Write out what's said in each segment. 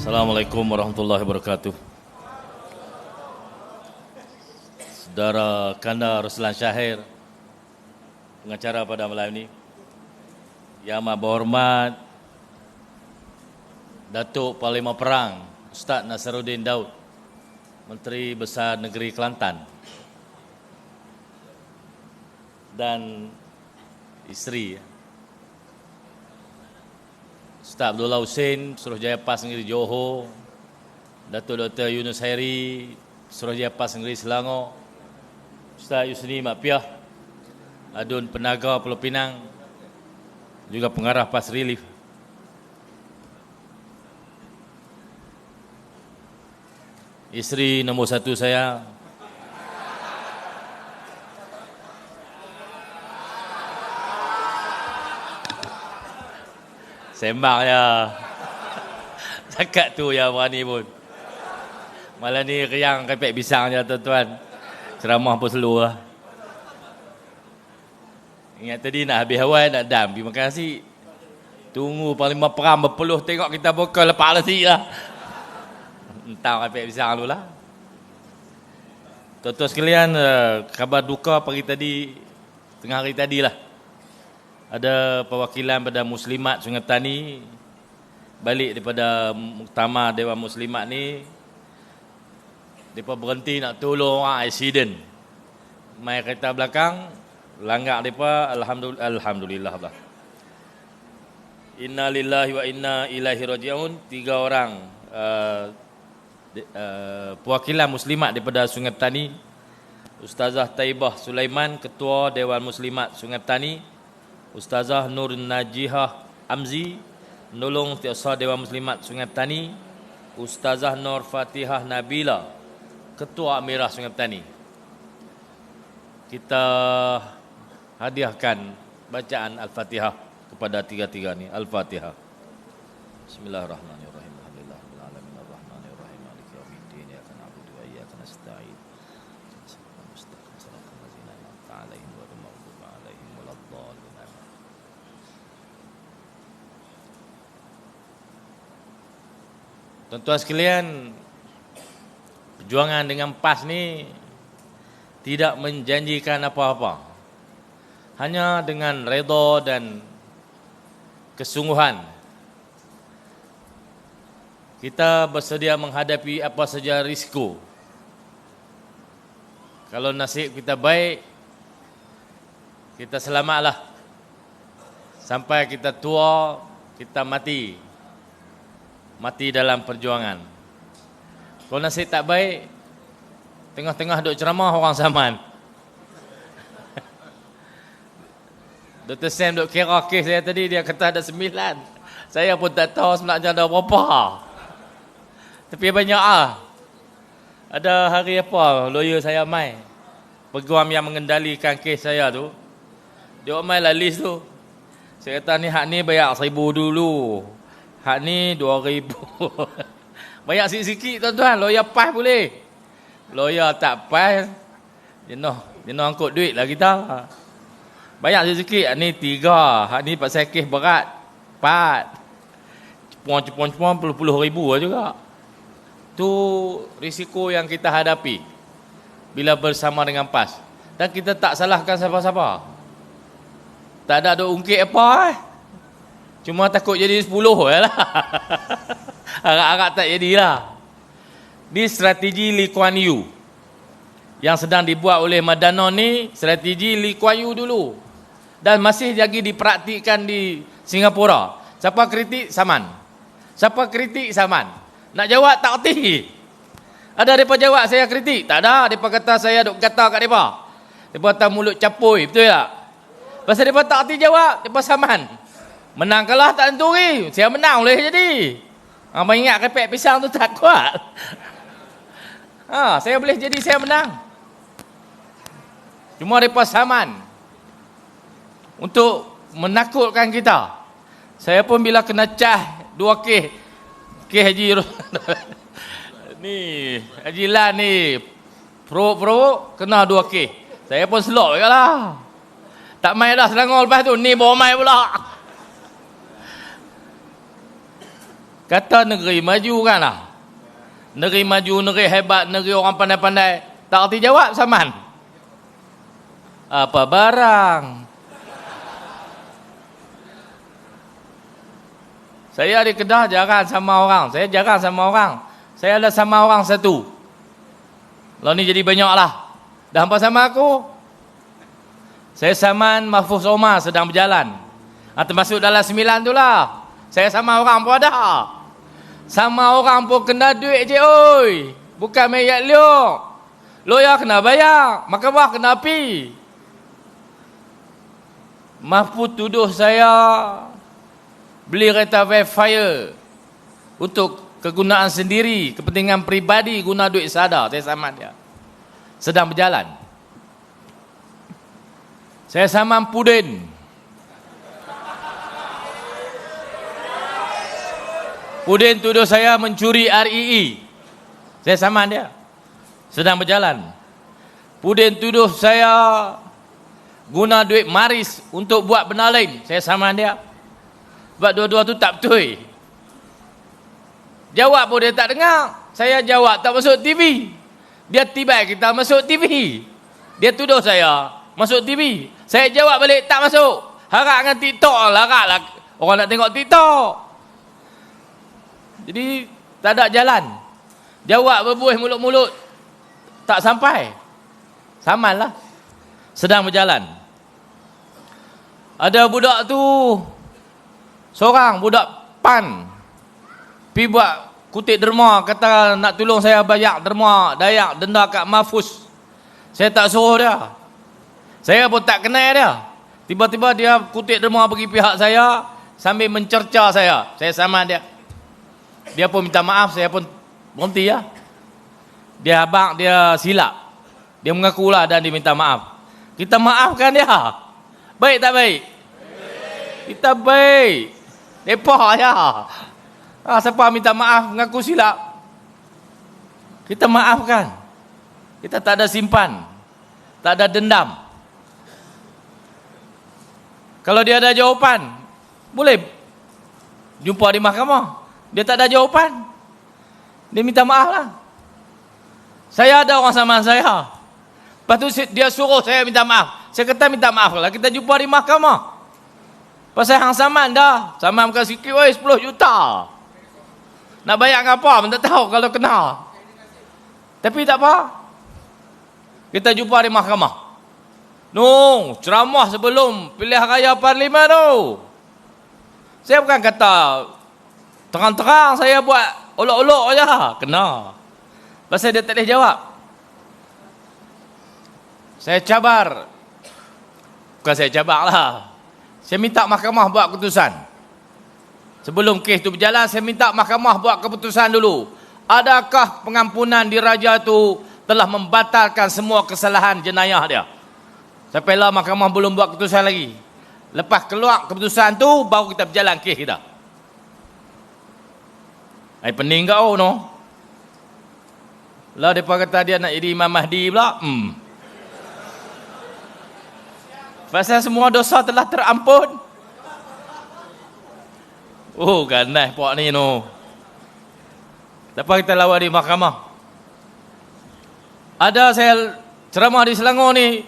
Assalamualaikum warahmatullahi wabarakatuh. Saudara Kanda Ruslan Syahir, pengacara pada malam ini, Yang Amat Berhormat Datuk Panglima Perang Ustaz Nasaruddin Daud, Menteri Besar Negeri Kelantan, dan isteri Ustaz Abdullah Hussein, Suruhjaya PAS Negeri Johor, Datuk Dr. Yunus Hairi, Suruhjaya PAS Negeri Selangor, Ustaz Yusni Mak Piah, Adun Penaga Pulau Pinang, juga pengarah PAS Relief. Isteri nombor satu saya, sembang ya. Cakap tu ya berani pun. Malam ni riang kepek pisang je tuan-tuan. Ceramah pun slow lah. Ingat tadi nak habis awal nak dam. Pergi makan nasi. Tunggu Panglima Perang berpeluh tengok kita buka lepak nasi lah. Entah kepek pisang dulu lah. Tuan-tuan sekalian, khabar duka pagi tadi, tengah hari tadi lah. Ada perwakilan pada Muslimat Sungai Tani balik daripada muktamar Dewan Muslimat ni, mereka berhenti nak tolong orang accident. Mai kereta belakang langgar mereka, alhamdulillah lah. Inna lillahi wa inna ilaihi raji'un. 3 orang perwakilan Muslimat daripada Sungai Tani, Ustazah Taibah Sulaiman, Ketua Dewan Muslimat Sungai Tani, Ustazah Nur Najihah Amzi, Penolong Setiausaha Dewan Muslimat Sungai Tani, Ustazah Nur Fatihah Nabila, Ketua Amirah Sungai Tani. Kita hadiahkan bacaan Al-Fatihah kepada tiga-tiga ni. Al-Fatihah. Bismillahirrahmanirrahim. Tuan-tuan sekalian, perjuangan dengan PAS ni tidak menjanjikan apa-apa. Hanya dengan redha dan kesungguhan kita bersedia menghadapi apa saja risiko. Kalau nasib kita baik, kita selamatlah. Sampai kita tua, kita mati dalam perjuangan. Kalau nasib tak baik, tengah-tengah duk ceramah orang zaman. Dr. Sam duk kira kes saya tadi, dia kata ada 9. Saya pun tak tahu sebenarnya ada berapa. Tapi banyak Ada hari apa, lawyer saya mai, peguam yang mengendalikan kes saya tu, dia mai lah list tu. Saya kata ni hak ni bayar 1,000 dulu, hak ni 2,000. Banyak sikit-sikit tuan-tuan. Lawyer PAS boleh. Lawyer tak PAS, dia nak angkut duit lah kita. Banyak sikit-sikit. Hak ni 3, hak ni pasal kes berat 4. Cepon-cepon puluh-puluh ribu lah juga. Tu risiko yang kita hadapi bila bersama dengan PAS. Dan kita tak salahkan siapa-siapa. Tak ada ungkit apa Cuma takut jadi 10 je lah. Harap-harap tak jadilah. Ni strategi Lee Kuan Yew yang sedang dibuat oleh Madanon ni, strategi Lee Kuan Yew dulu. Dan masih lagi dipraktikkan di Singapura. Siapa kritik, saman. Siapa kritik, saman. Nak jawab, tak erti. Ada mereka jawab, saya kritik. Tak ada, mereka kata saya duk kata kat mereka. Mereka kata mulut capui, betul tak? Pasal mereka tak erti jawab, mereka saman. Menang kalah tak tentu ni. Saya menang boleh jadi. Abang ingat kepek pisang tu tak kuat. Saya boleh jadi saya menang. Cuma mereka saman untuk menakutkan kita. Saya pun bila kena cah 2 kes Haji ni, Haji Lan ni pro kena 2 kes. Saya pun selok je lah. Tak main dah Selangor lepas tu. Ni bawa main pula. Kata negeri maju kan lah. Negeri maju, negeri hebat, negeri orang pandai-pandai. Tak erti jawab Saman. Apa barang? Saya di Kedah jarang sama orang. Saya jarang sama orang. Saya ada sama orang satu. Lalu ni jadi banyak lah. Dah hampa sama aku. Saya Saman Mahfuz Omar sedang berjalan. Termasuk dalam 9 tu lah. Saya sama orang pun ada. Sama orang pun kena duit je oi. Bukan mayat liuk. Lawyer kena bayar. Mahkamah kena api. Mahfuz tuduh saya beli kereta fire untuk kegunaan sendiri, kepentingan peribadi, guna duit sadar. Saya sama dia. Sedang berjalan. Saya sama Pudin. Pudin tuduh saya mencuri REE. Saya sama dia. Sedang berjalan. Pudin tuduh saya guna duit maris untuk buat benda lain. Saya sama dia. Sebab dua-dua tu tak betul. Jawab pun dia tak dengar. Saya jawab tak masuk TV. Dia tiba kita masuk TV. Dia tuduh saya masuk TV. Saya jawab balik tak masuk. Harap dengan TikTok lah. Orang nak tengok TikTok. Jadi tak ada jalan. Jawab berbuih mulut-mulut. Tak sampai. Saman lah. Sedang berjalan. Ada budak tu. Seorang budak PAN. Pergi buat kutip derma. Kata nak tolong saya bayar derma. Dayak denda kat Mahfuz. Saya tak suruh dia. Saya pun tak kenal dia. Tiba-tiba dia kutip derma bagi pihak saya. Sambil mencerca saya. Saya sama dia. Dia pun minta maaf. Saya pun berhenti ya. Dia abang, dia silap. Dia mengakulah dan dia minta maaf. Kita maafkan dia. Baik tak baik? Kita baik. Lepas ya. Siapa minta maaf, mengaku silap. Kita maafkan. Kita tak ada simpan. Tak ada dendam. Kalau dia ada jawapan, boleh jumpa di mahkamah. Dia tak ada jawapan. Dia minta maaf lah. Saya ada orang sama saya. Lepas tu dia suruh saya minta maaf. Saya kata minta maaf lah. Kita jumpa di mahkamah. Pasal hang Saman dah. Saman bukan sikit, 10 juta. Nak bayar dengan apa? Saya tak tahu kalau kena. Tapi tak apa. Kita jumpa di mahkamah. Ceramah sebelum pilihan raya parlimen tu. Saya bukan kata terang-terang saya buat olok-olok je. Kena. Pasal dia tak boleh jawab. Saya cabar. Bukan saya cabar lah. Saya minta mahkamah buat keputusan. Sebelum kes itu berjalan, saya minta mahkamah buat keputusan dulu. Adakah pengampunan diraja itu telah membatalkan semua kesalahan jenayah dia? Sampailah mahkamah belum buat keputusan lagi. Lepas keluar keputusan tu, baru kita berjalan kes kita. Pening kau no? Lah mereka kata dia nak jadi Imam Mahdi pula. Pasal semua dosa telah terampun. Ganas puak ni no. Lepas kita lawan di mahkamah. Ada saya ceramah di Selangor ni.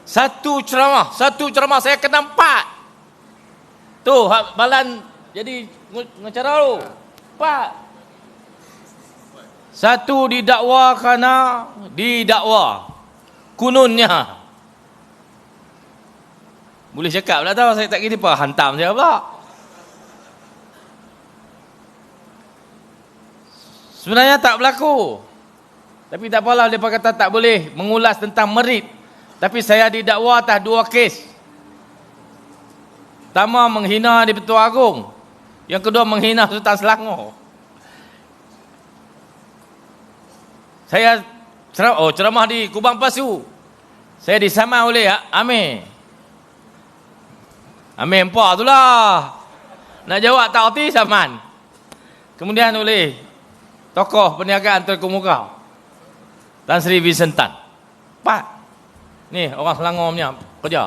Satu ceramah saya kena 4. Tu balan jadi pengacara tu. 4. Satu didakwa kerana didakwa. Kununnya. Boleh cakap pula tahu saya tak kira apa. Hantam saya pula. Sebenarnya tak berlaku. Tapi tak apalah, dia kata tak boleh mengulas tentang merit. Tapi saya didakwa atas 2 kes. Pertama menghina di Pertua Agong. Yang kedua menghina Sultan Selangor. Saya ceramah di Kubang Pasu. Saya disamai oleh Amir. Amir empat tu lah. Nak jawab tak erti Saman. Kemudian oleh tokoh perniagaan terkemuka Tan Sri Vincent Tan. 4. Ni orang Selangor punya kerja.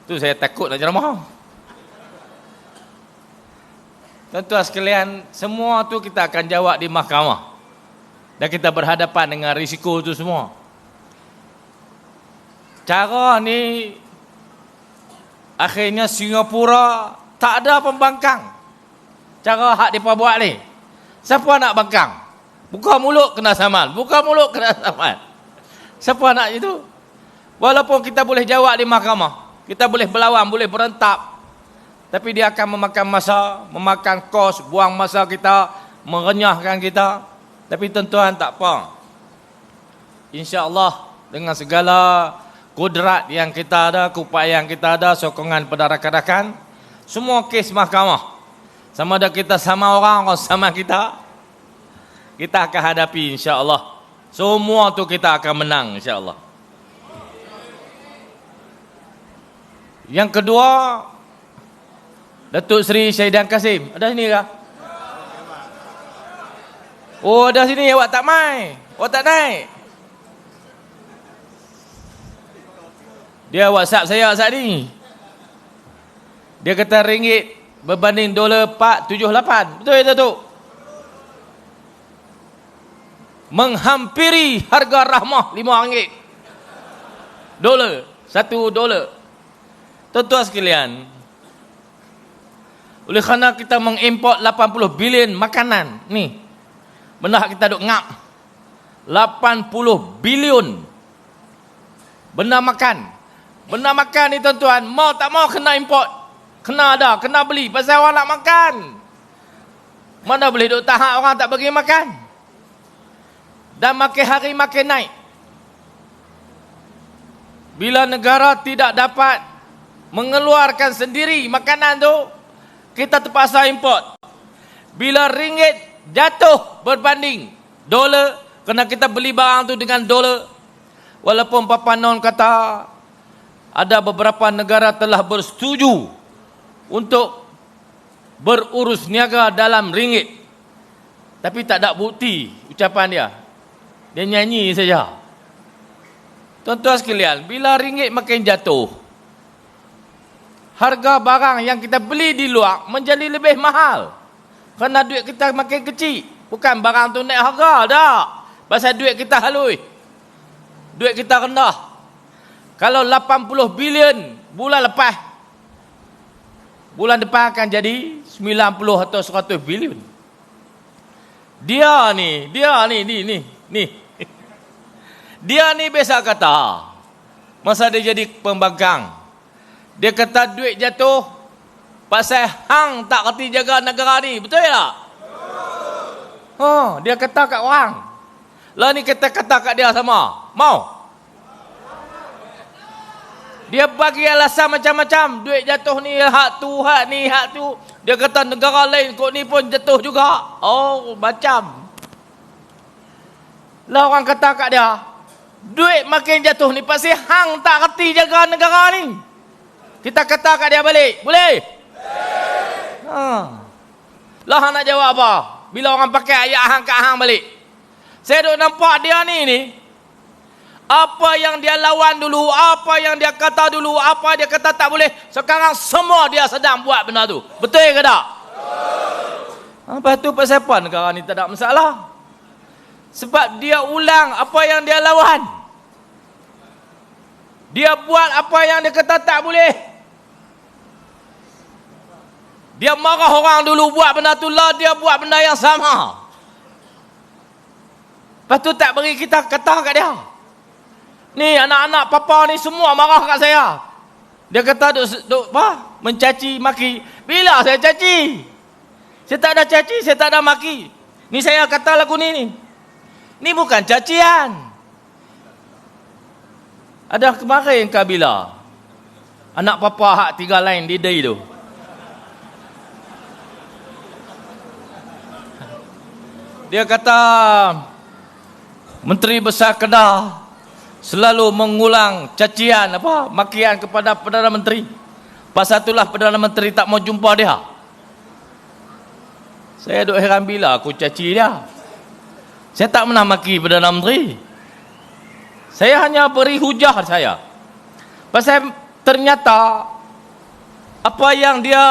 Tu saya takut nak ceramah. Tuan-tuan sekalian, semua tu kita akan jawab di mahkamah. Dan kita berhadapan dengan risiko tu semua. Cara ni, akhirnya Singapura tak ada pembangkang. Cara hak mereka buat ni. Siapa nak bangkang? Buka mulut kena saman. Buka mulut kena saman. Siapa nak itu? Walaupun kita boleh jawab di mahkamah. Kita boleh berlawan, boleh berentak. Tapi dia akan memakan masa, memakan kos, buang masa kita, merenyahkan kita. Tapi tuan-tuan tak apa. InsyaAllah dengan segala kudrat yang kita ada, keupayaan yang kita ada, sokongan pada rakan-rakan, semua kes mahkamah, sama ada kita sama orang atau sama kita akan hadapi insya-Allah. Semua tu kita akan menang insya-Allah. Yang kedua, Datuk Seri Syahidan Kasim. Ada sini kah? Oh, ada sini. Awak tak mai. Awak tak naik. Dia WhatsApp saya saat ni. Dia kata ringgit berbanding dolar 478. Betul ya, Datuk? Menghampiri harga rahmah RM5. Dolar. $1. Tuan-tuan sekalian, oleh kerana kita mengimport 80 bilion makanan ni, benda kita duk ngap 80 bilion benda makan ni tuan-tuan, mau tak mau kena import, kena ada, kena beli pasal orang nak makan. Mana boleh duk tahan orang tak bagi makan. Dan makin hari makin naik. Bila negara tidak dapat mengeluarkan sendiri makanan tu, kita terpaksa import. Bila ringgit jatuh berbanding dolar, kerana kita beli barang tu dengan dolar. Walaupun Papa Non kata ada beberapa negara telah bersetuju untuk berurus niaga dalam ringgit, tapi tak ada bukti ucapan dia. Dia nyanyi saja. Tuan-tuan sekalian, bila ringgit makin jatuh, harga barang yang kita beli di luar menjadi lebih mahal. Kerana duit kita makin kecil. Bukan barang tu naik harga, tak. Pasal duit kita halus. Duit kita rendah. Kalau 80 bilion bulan lepas, bulan depan akan jadi 90 atau 100 bilion. Dia ni. Dia ni biasa kata, masa dia jadi pembangkang, dia kata duit jatuh pasal hang tak kerti jaga negara ni. Betul tak? Dia kata kat orang. Lah ni kita kata kat dia sama. Mau? Dia bagi alasan macam-macam. Duit jatuh ni hak tu, hak ni, hak tu. Dia kata negara lain kok ni pun jatuh juga. Oh, macam. Lah orang kata kat dia, duit makin jatuh ni pasal hang tak kerti jaga negara ni. Kita kata kat dia balik. Boleh? Lah hang nak jawab apa? Bila orang pakai ayat hang kat hang balik. Saya duk nampak dia ni. Apa yang dia lawan dulu, apa yang dia kata dulu, apa dia kata tak boleh, sekarang semua dia sedang buat benda tu. Betul ke tak? Lepas tu pasal apa negara ni tak ada masalah? Sebab dia ulang apa yang dia lawan. Dia buat apa yang dia kata tak boleh. Dia marah orang dulu buat benda tu lah, dia buat benda yang sama. Lepas tu tak beri kita kata kat dia. Ni anak-anak papa ni semua marah kat saya. Dia kata duk apa? Mencaci maki. Bila saya caci? Saya tak ada caci, saya tak ada maki. Ni saya kata lagu ni. Ni bukan cacian. Ada kemarin Kabila, anak papa hak 3 lain di day tu. Dia kata Menteri Besar Kedah selalu mengulang cacian makian kepada Perdana Menteri. Pasal itulah Perdana Menteri tak mau jumpa dia. Saya duk heran bila aku caci dia. Saya tak pernah maki Perdana Menteri. Saya hanya beri hujah saya. Pasal ternyata Apa yang dia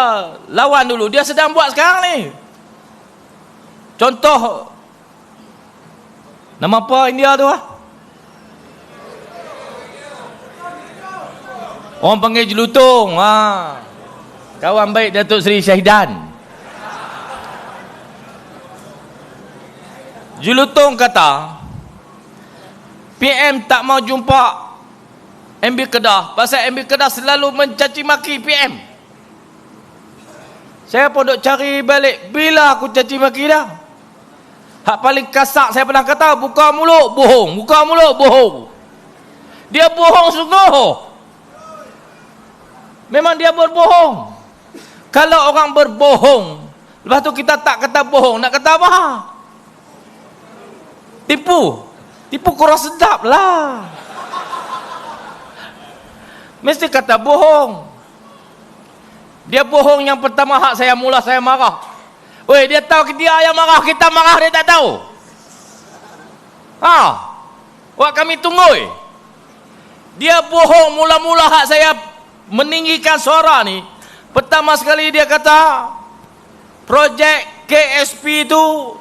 lawan dulu, dia sedang buat sekarang ni. Contoh, nama apa India tu? Orang panggil Jelutong. Kawan baik Datuk Seri Syahidan. Jelutong kata, PM tak mau jumpa MB Kedah pasal MB Kedah selalu mencaci maki PM. Saya pun duk cari balik, bila aku caci maki dah? Hak paling kasar saya pernah kata, buka mulut bohong, buka mulut bohong. Dia bohong sungguh. Memang dia berbohong. Kalau orang berbohong, lepas tu kita tak kata bohong, nak kata apa? Tipu. Tipu kurang sedap lah. Mesti kata bohong. Dia bohong yang pertama, hak saya mula saya marah. Weh, dia tahu dia yang marah, kita marah dia tak tahu. Wak kami tunggu. Dia bohong mula-mula hak saya meninggikan suara ni. Pertama sekali dia kata projek KSP tu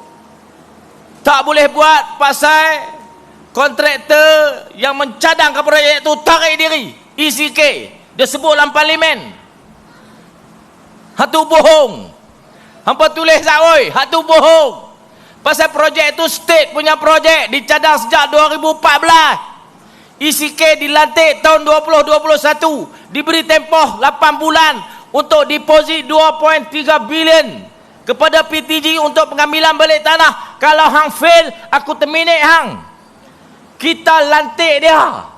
tak boleh buat pasal kontraktor yang mencadang ke projek tu tarik diri. ECK dia sebut dalam parlimen. Hak tu bohong. Hampa tulis tak oi, hak tu bohong. Pasal projek tu state punya projek, dicadang sejak 2014. ECK dilantik tahun 2021, diberi tempoh 8 bulan untuk deposit 2.3 bilion kepada PTG untuk pengambilan balik tanah. Kalau hang fail, aku terminate hang. Kita lantik dia.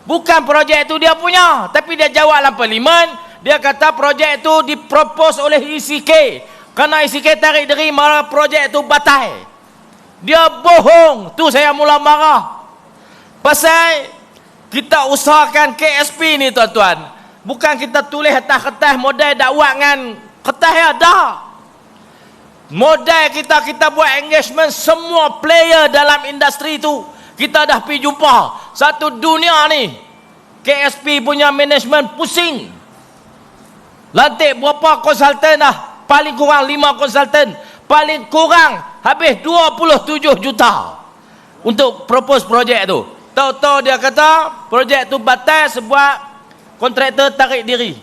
Bukan projek itu dia punya, tapi dia jawab dalam parlimen. Dia kata projek itu dipropose oleh ECK. Kerana ECK tarik diri, maka projek itu batal. Dia bohong. Tu saya mula marah. Pasal kita usahakan KSP ni tuan-tuan. Bukan kita tulis atas kertas modal dakwah dengan kertas ya, dah. Modal kita buat engagement semua player dalam industri tu. Kita dah pergi jumpa. Satu dunia ni KSP punya management pusing. Lantik berapa konsultan dah? Paling kurang 5 konsultan. Paling kurang habis 27 juta untuk propose projek tu. Tahu-tahu dia kata projek tu batal sebab kontraktor tarik diri.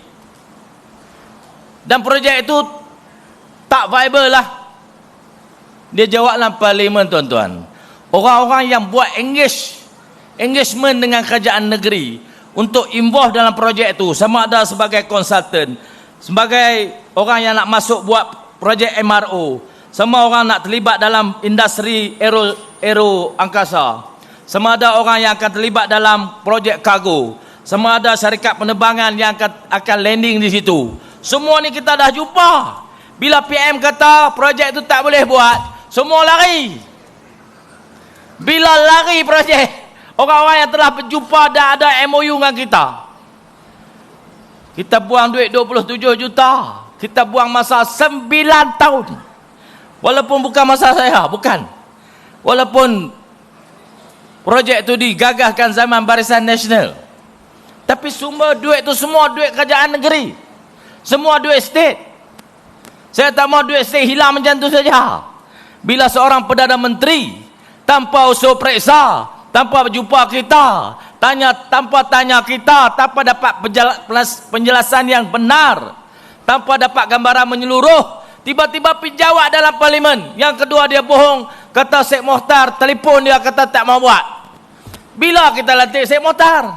Dan projek itu tak viable lah. Dia jawab dalam parlimen tuan-tuan. Orang-orang yang buat engagement dengan kerajaan negeri untuk involve dalam projek itu, sama ada sebagai konsultan, sebagai orang yang nak masuk buat projek MRO, semua orang nak terlibat dalam industri aero angkasa, sama ada orang yang akan terlibat dalam projek kargo, sama ada syarikat penerbangan yang akan landing di situ. Semua ni kita dah jumpa. Bila PM kata projek itu tak boleh buat, semua lari. Bila lari projek, orang-orang yang telah berjumpa dah ada MOU dengan kita. Kita buang duit 27 juta. Kita buang masa 9 tahun. Walaupun bukan masa saya, bukan. Walaupun projek itu digagahkan zaman Barisan Nasional. Tapi semua duit itu semua duit kerajaan negeri. Semua duit state. Saya tak mau duit state hilang macam tu saja. Bila seorang Perdana Menteri tanpa usul periksa, tanpa berjumpa kita, tanpa tanya kita, tanpa dapat penjelasan yang benar, tanpa dapat gambaran menyeluruh, tiba-tiba pergi jawab dalam parlimen. Yang kedua dia bohong, kata Syed Mohtar telefon dia kata tak mau buat. Bila kita lantik Syed Mohtar?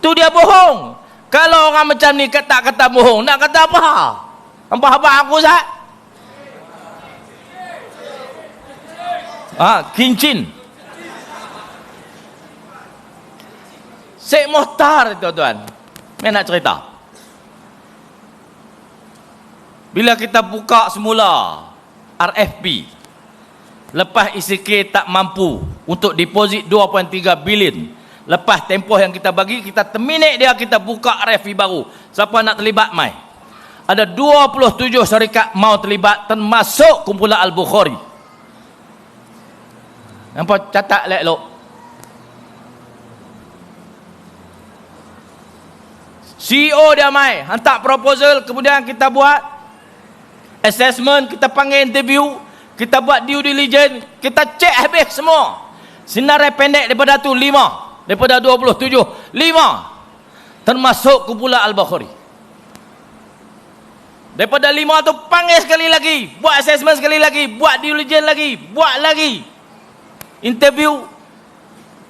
Tu dia bohong. Kalau orang macam ni tak kata bohong, nak kata apa? Apa-apa aku Ustaz? Kincin. Syed Mohtar tuan-tuan, saya nak cerita. Bila kita buka semula RFP, lepas ECK tak mampu untuk deposit 2.3 bilion, lepas tempoh yang kita bagi, kita terminate dia, kita buka RFP baru. Siapa nak terlibat mai? Ada 27 syarikat mau terlibat, termasuk kumpulan Al-Bukhari. Nampak, catat elok. CEO dia mai, hantar proposal, kemudian kita buat assessment, kita panggil interview, kita buat due diligence, kita cek habis semua. Senarai pendek daripada tu 5, daripada 27, 5 termasuk kumpulan Al-Bukhari. Daripada 5 tu panggil sekali lagi, buat assessment sekali lagi, buat due diligence lagi, buat lagi interview.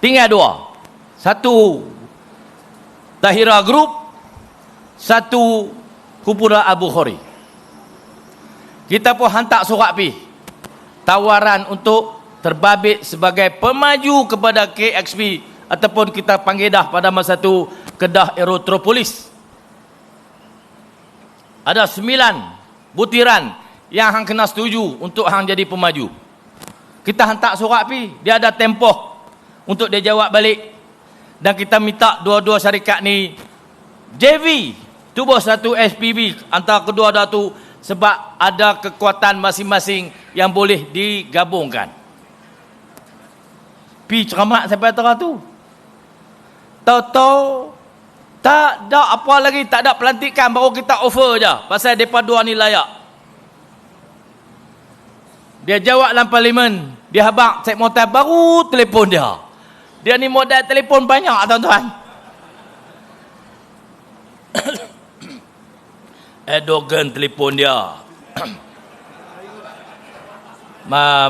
Tinggal 2, satu Tahira Group, satu kumpulan Al-Bukhari. Kita pun hantar surat pi tawaran untuk terbabit sebagai pemaju kepada KXP, ataupun kita panggil dah pada masa tu Kedah Aerotropolis. Ada 9 butiran yang hang kena setuju untuk hang jadi pemaju. Kita hantar surat pi, dia ada tempoh untuk dia jawab balik, dan kita minta dua-dua syarikat ni JV, tubuh satu SPV antara kedua dah tu, sebab ada kekuatan masing-masing yang boleh digabungkan. Pi cermat sampai tengah tu, tahu-tahu tak ada apa lagi, tak ada pelantikan, baru kita offer je pasal mereka dua ni layak. Dia jawab dalam parlimen, dia habaq Syed Muhtar baru telefon dia. Dia ni modal telefon banyak, tuan-tuan. Erdogan telefon dia.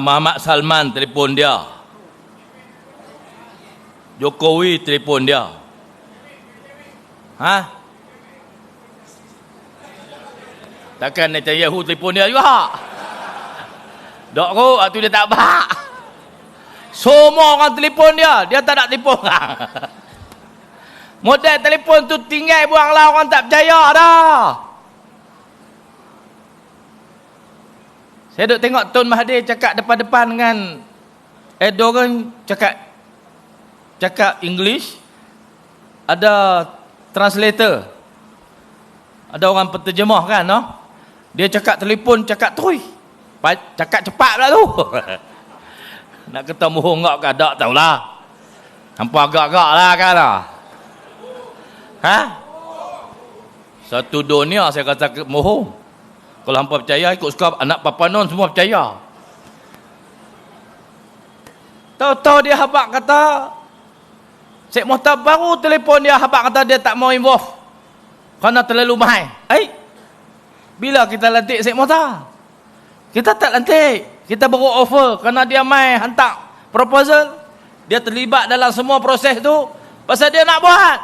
Muhammad Salman telefon dia. Jokowi telefon dia. Takkan Netanyahu telefon dia juga? Dok ko, tu dia tak bak. Semua orang telefon dia, dia tak nak telefon orang. Model telefon tu tinggal buang lah, orang tak percaya dah. Saya duk tengok Tun Mahathir cakap depan-depan dengan Erdogan, cakap English, ada translator, ada orang penterjemah kan, no? Dia cakap telefon, cakap terus, cakap cepat pula tu. Nak kata mohon ngak ke tak tahulah. Hampa agak-agak lah kan lah. Satu dunia saya kata mohon. Kalau hampa percaya, ikut suka anak Papa Non semua percaya. Tahu-tahu dia habaq kata, Syed Muhtar baru telefon dia, habaq kata dia tak mau involve kerana terlalu mahal. Bila kita lantik Syed Muhtar? Kita tak lantik. Kita baru offer kerana dia mai hantar proposal. Dia terlibat dalam semua proses tu pasal dia nak buat.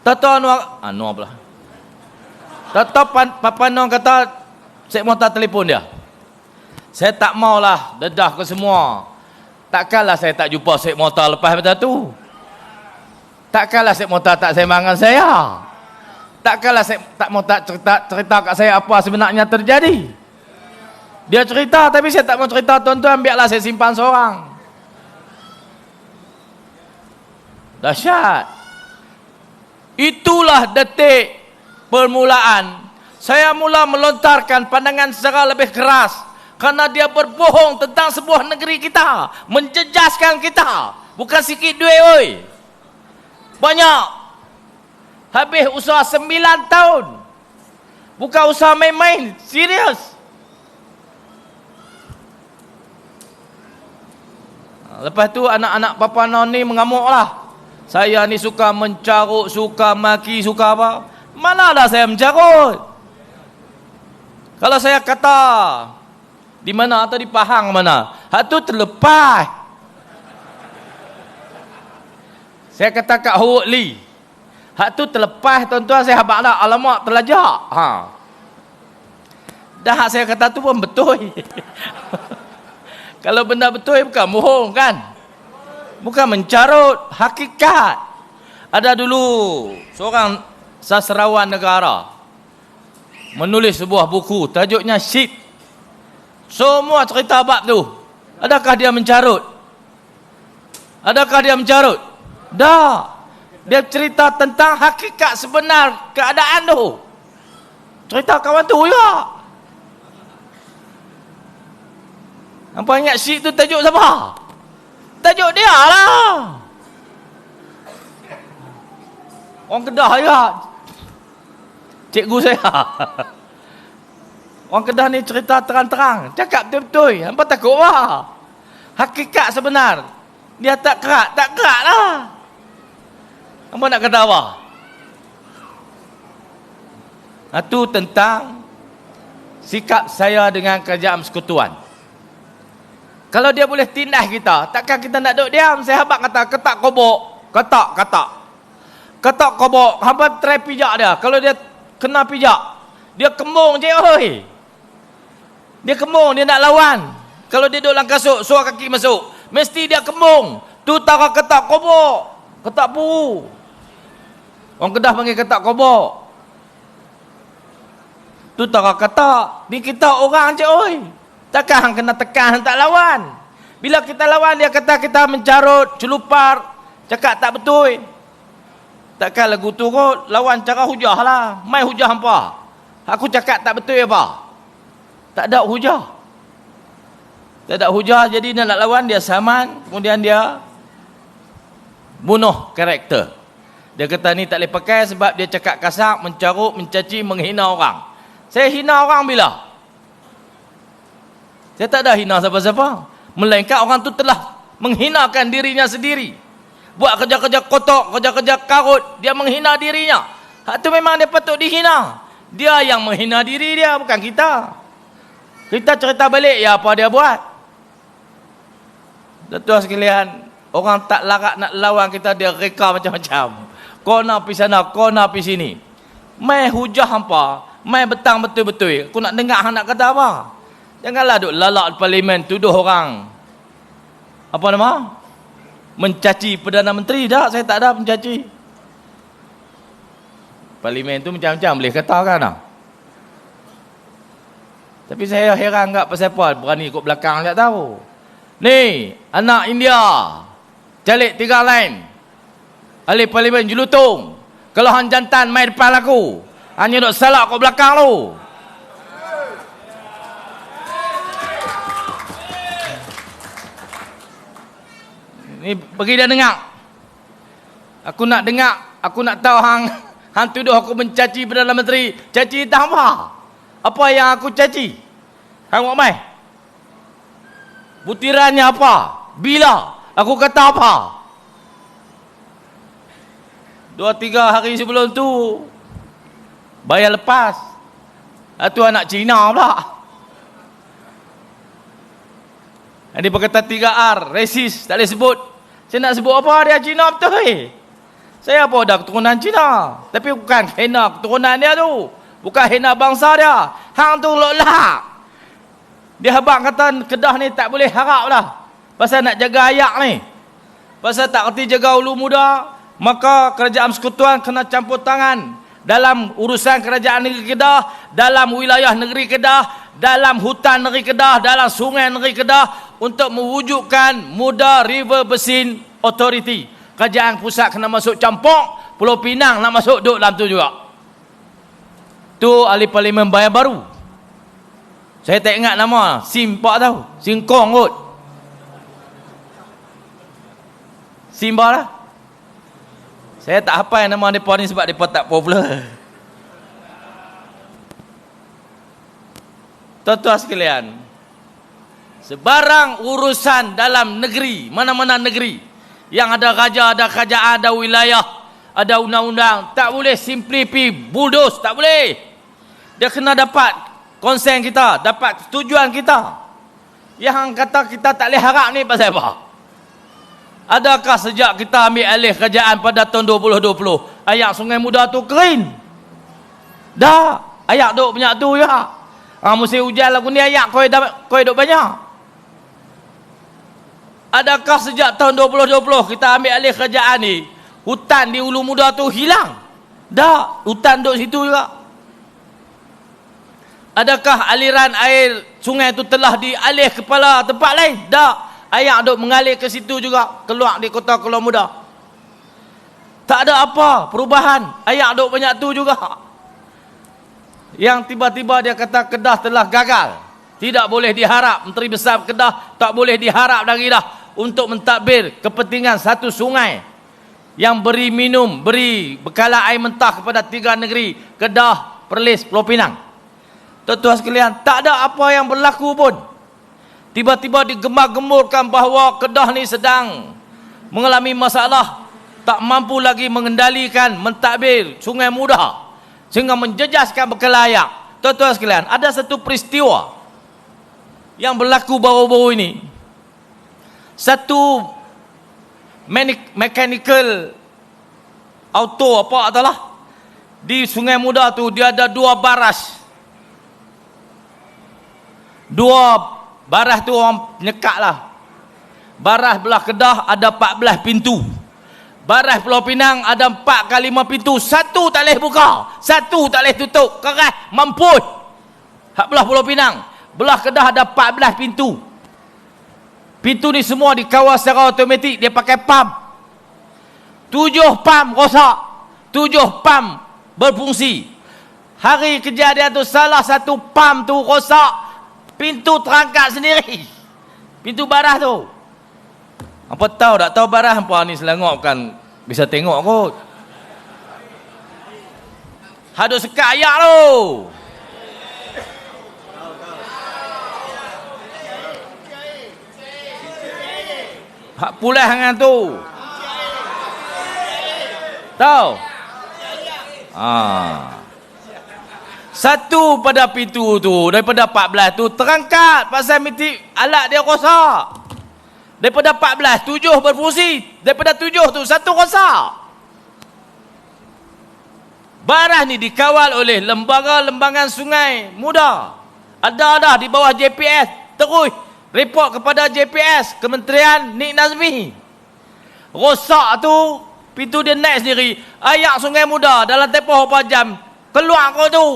Tahu Anwar pula. Tahu Papa Non kata Syed Muhtar telefon dia. Saya tak maulah dedah ke semua. Takkanlah saya tak jumpa Syed Muhtar lepas pada tu. Takkanlah Syed Muhtar tak sembang dengan saya. Takkanlah Syed Muhtar cerita kat saya apa sebenarnya terjadi. Dia cerita tapi saya tak mau cerita, tuan-tuan, biarlah saya simpan seorang. Dahsyat. Itulah detik permulaan saya mula melontarkan pandangan secara lebih keras kerana dia berbohong tentang sebuah negeri kita, menjejaskan kita. Bukan sikit duit oi. Banyak. Habis usaha 9 tahun. Bukan usaha main-main, serius. Lepas tu anak-anak Papa Non ni mengamuk lah. Saya ni suka mencarut, suka maki, suka apa. Mana ada saya mencarut? Kalau saya kata di mana atau di Pahang mana, hak tu terlepas. Saya kata kat Howard Lee, hak tu terlepas, tuan-tuan, saya habaq dah, alamak terlajak. Dah hak saya kata tu pun betul. Kalau benda betul bukan bohong kan? Bukan mencarut, hakikat. Ada dulu seorang sastrawan negara menulis sebuah buku, tajuknya Shit. Semua cerita bab tu. Adakah dia mencarut? Adakah dia mencarut? Dah. Dia cerita tentang hakikat sebenar keadaan tu. Cerita kawan tu ya. Hampa ingat Syed tu tajuk siapa? Tajuk dia lah. Orang Kedah juga. Cikgu saya. Orang Kedah ni cerita terang-terang. Cakap betul-betul. Hampa takut lah. Hakikat sebenar. Dia tak kerak. Tak kerak lah. Hampa nak kata apa? Itu tentang sikap saya dengan kerajaan persekutuan. Kalau dia boleh tindas kita, takkan kita nak duduk diam. Sahabat kata, ketak kobok. Ketak kobok. Hampa try pijak dia. Kalau dia kena pijak, dia kembung je, oi. Dia kembung, dia nak lawan. Kalau dia duduk dalam kasut, suar kaki masuk, mesti dia kembung. Tu tara ketak kobok. Ketak puru. Orang Kedah panggil ketak kobok. Tu tara ketak. Di kita orang je, oi. Takkan kena tekan, tak lawan. Bila kita lawan, dia kata kita mencarut, celupar. Cakap tak betul. Takkan lagu tu kot, lawan cara hujah lah. Mai hujah hampa. Aku cakap tak betul apa? Tak ada hujah. Tak ada hujah, jadi dia nak lawan, dia saman, kemudian dia bunuh karakter. Dia kata ni tak boleh pakai sebab dia cakap kasar, mencarut, mencaci, menghina orang. Saya hina orang bila? Saya tak ada hina siapa-siapa. Melainkan orang tu telah menghinakan dirinya sendiri. Buat kerja-kerja kotor, kerja-kerja karut, dia menghina dirinya. Hak tu memang dia patut dihina. Dia yang menghina diri dia, bukan kita. Kita cerita balik, ya apa dia buat. Tuan sekalian, orang tak larat nak lawan kita, dia reka macam-macam. Kau nak pergi sana, kau nak pergi sini. Mai hujah hampa, mai betang betul-betul. Aku nak dengar hang nak kata apa. Janganlah duk lalak parlimen, tuduh orang. Apa nama? Mencaci Perdana Menteri. Tak, saya tak ada mencaci. Parlimen tu macam-macam boleh kata kan. Tapi saya heran tak pasal apa berani ikut belakang, tak tahu. Ni, anak India. Calik 3 line. Ahli parlimen Jelutong. Kalau hang jantan main depan aku, hanya duk salak kat belakang tu. Ni bagi dia dengar. Aku nak dengar, aku nak tahu hang tuduh aku mencaci Perdana Menteri. Caci tak apa? Apa yang aku caci? Hang buat mai? Butirannya apa? Bila? Aku kata apa? 2-3 hari sebelum tu bayar lepas. Itu anak Cina pula. Dia berkata 3R, resis, tak boleh sebut. Saya nak sebut apa, dia Cina betul. Saya apa dah keturunan Cina. Tapi bukan hina keturunan dia tu. Bukan hina bangsa dia. Hang tu lolak. Dia habang kata Kedah ni tak boleh harap lah. Pasal nak jaga ayak ni. Pasal tak kerti jaga ulu muda. Maka kerajaan persekutuan kena campur tangan. Dalam urusan kerajaan negeri Kedah. Dalam wilayah negeri Kedah. Dalam hutan negeri Kedah. Dalam sungai negeri Kedah. Untuk mewujudkan Muda River Basin Authority. Kerajaan pusat kena masuk campur. Pulau Pinang nak masuk duduk dalam tu juga. Tu ahli parlimen Bayan Baru. Saya tak ingat nama. Simpak tahu. Singkong kot. Simba lah. Saya tak hafal nama mereka ni sebab mereka tak popular. Tuan-tuan sekalian, sebarang urusan dalam negeri, mana-mana negeri, yang ada raja, ada kerajaan, ada wilayah, ada undang-undang, tak boleh simply pi bulldoze, tak boleh. Dia kena dapat konsen kita, dapat tujuan kita. Yang kata kita tak boleh harap ni pasal apa? Adakah sejak kita ambil alih kerajaan pada tahun 2020, ayak Sungai Muda tu kering? Dah, ayak duk banyak tu ya. Musim hujan lagu ni ayak koi duk banyak. Adakah sejak tahun 2020 kita ambil alih kerajaan ni, hutan di Ulu Muda tu hilang? Dah, hutan duk situ juga. Adakah aliran air sungai tu telah dialih kepala tempat lain? Dah. Ayak duk mengalir ke situ juga, keluar di kota Kuala Muda. Tak ada apa perubahan. Ayak duk banyak tu juga. Yang tiba-tiba dia kata Kedah telah gagal. Tidak boleh diharap. Menteri Besar Kedah tak boleh diharap lagi dah untuk mentadbir kepentingan satu sungai yang beri minum, beri bekalan air mentah kepada 3 negeri, Kedah, Perlis, Pulau Pinang. Tuan-tuan sekalian, tak ada apa yang berlaku pun. Tiba-tiba digemar-gemurkan bahawa Kedah ni sedang mengalami masalah, tak mampu lagi mengendalikan, mentadbir Sungai Muda sehingga menjejaskan berkelayak. Tuan-tuan sekalian, ada satu peristiwa yang berlaku baru-baru ini. Satu mechanical auto apa adalah di Sungai Muda tu, dia ada dua baras. Dua baras tu orang nyekak lah. Baras belah Kedah ada 14 pintu. Baras Pulau Pinang ada 4 ke 5 pintu. Satu tak boleh buka, satu tak boleh tutup. Keras mampus. Hak belah Pulau Pinang. Belah Kedah ada 14 pintu. Pintu ni semua dikawal secara automatik. Dia pakai pam. 7 pam rosak, 7 pam berfungsi. Hari kejadian tu salah satu pam tu rosak, pintu terangkat sendiri. Pintu baras tu. Apa tahu tak tahu baras apa ni Selangor kan bisa tengok kot. Hadut sekat ayak tu. Hak pulih dengan tu. Tahu? Satu pada pintu tu daripada 14 tu terangkat pasal mitik alat dia rosak. Daripada 14, 7 berfungsi. Daripada 7 tu satu rosak. Baras ni dikawal oleh lembaga-lembaga Sungai Muda. Ada di bawah JPS. Terus report kepada JPS, Kementerian Nik Nazmi. Rosak tu, pintu dia naik sendiri. Ayak Sungai Muda dalam tempoh berapa jam keluar kau tu.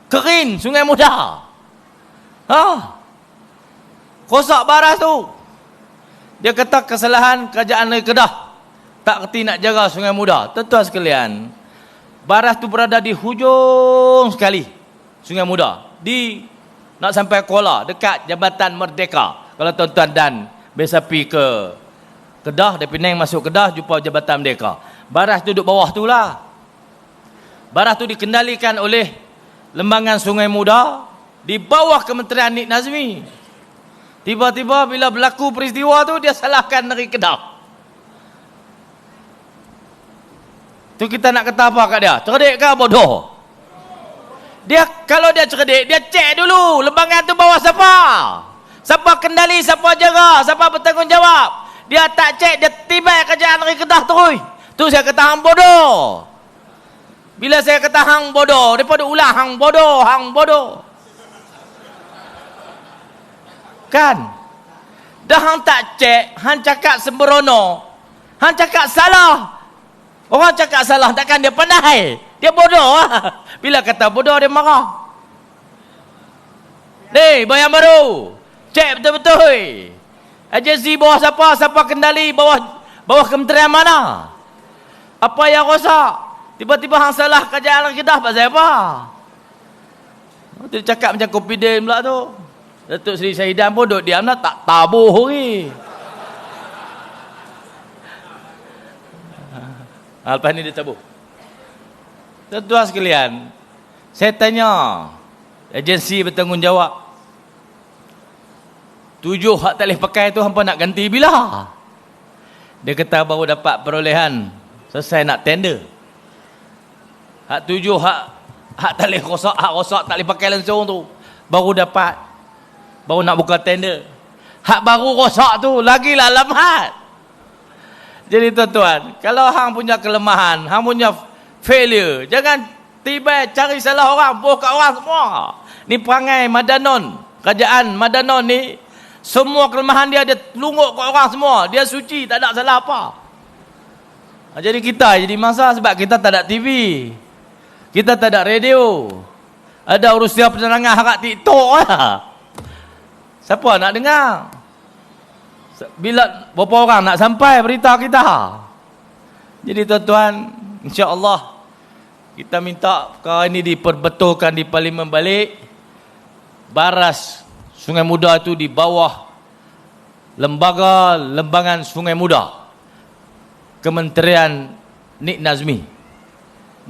Kering Sungai Muda. Rosak baras tu. Dia kata kesalahan kerajaan negeri Kedah. Tak kerti nak jaga Sungai Muda. Tuan-tuan sekalian, baras tu berada di hujung sekali Sungai Muda. Nak sampai Kuala, dekat Jabatan Merdeka. Kalau tuan-tuan dan biasa pergi ke Kedah, dari Penang masuk Kedah, jumpa Jabatan Merdeka. Baras tu duduk bawah tu lah. Baras tu dikendalikan oleh Lembaga Sungai Muda di bawah Kementerian Nik Nazmi. Tiba-tiba bila berlaku peristiwa tu, dia salahkan negeri Kedah. Tu kita nak kata apa kat dia? Cerdik ke bodoh? Dia kalau dia cerdik, dia cek dulu lembaga tu bawah siapa? Siapa kendali, siapa jaga, siapa bertanggungjawab. Dia tak cek, dia tibai kerajaan negeri Kedah terus. Tu saya kata hang bodoh. Bila saya kata hang bodoh, daripada ulah hang bodoh. Kan? Dah hang tak cek, hang cakap sembrono. Hang cakap salah. Orang cakap salah, takkan dia pandai. Dia bodoh lah. Bila kata bodoh, dia marah. Ni, bayang baru. Cek betul-betul. Agensi bawah siapa? Siapa kendali? Bawah kementerian mana? Apa yang rosak? Tiba-tiba hang salah kerajaan Kedah pasal apa? Dia cakap macam confident pula tu. Datuk Seri Syahidan pun duduk diam lah, tak tabuh lagi. Lepas ni dia tabuh. Tuan-tuan sekalian, saya tanya agensi bertanggungjawab, 7 hak tak boleh pakai tu hampa nak ganti bila? Dia kata baru dapat perolehan, selesai nak tender. Hak 7 hak tak boleh rosak, hak rosak tak boleh pakai langsung tu, baru dapat, baru nak buka tender. Hak baru rosak tu lagilah lambat. Jadi tuan-tuan, kalau hang punya kelemahan, hang punya failure, jangan tiba cari salah orang, boh kat orang semua. Ni perangai Madanon, kerajaan Madanon ni, semua kelemahan dia lungguk kat orang semua. Dia suci, tak ada salah apa. Jadi kita jadi masalah sebab kita tak ada TV, kita tak ada radio, ada urusan penerangan harap TikTok lah. Siapa nak dengar? Bila berapa orang nak sampai berita kita? Jadi tuan-tuan, insya-Allah kita minta perkara ini diperbetulkan di Parlimen balik. Baras Sungai Muda itu di bawah lembaga Sungai Muda, Kementerian Nik Nazmi.